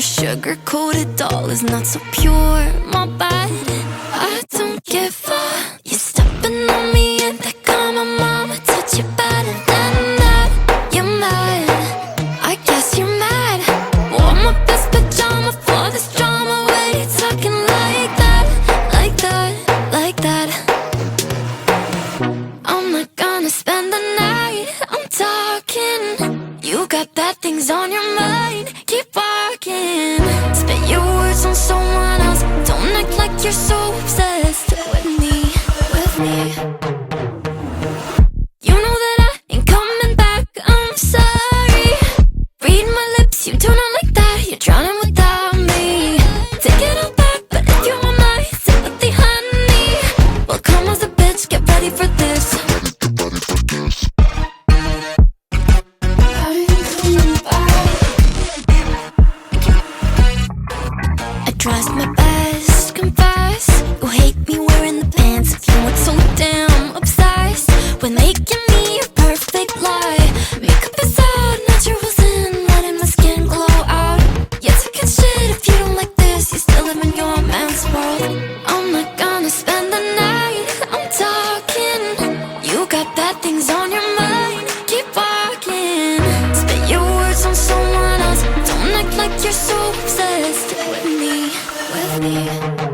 sugar-coated doll is not so pure. My bad, I don't give up. You're stepping on me and that got my mama touch you better than that. You're mad, I guess you're mad. Wore my best pajama for this drama. When you talking like that, like that, like that. I'm not gonna spend the night, I'm talking. You got bad things on your mind, keep walking. Spit your words on someone else. Don't act like you're so obsessed with me, with me. You know that I ain't coming back, I'm sorry. Read my lips, you do not like that. You're drowning without me. Take it all back, but if you want my sympathy, honey, well, come as a bitch, get ready for this. Tries my best, confess. You hate me wearing the pants. If you weren't so damn obsessed with making me a perfect lie. Makeup is out, naturals in, letting my skin glow out. You're taking shit if you don't like this. You still live in your man's world. I'm not gonna spend the night, I'm talking. You got bad things on your mind, keep walking. Spit your words on someone else. Don't act like you're so obsessed with me, with me.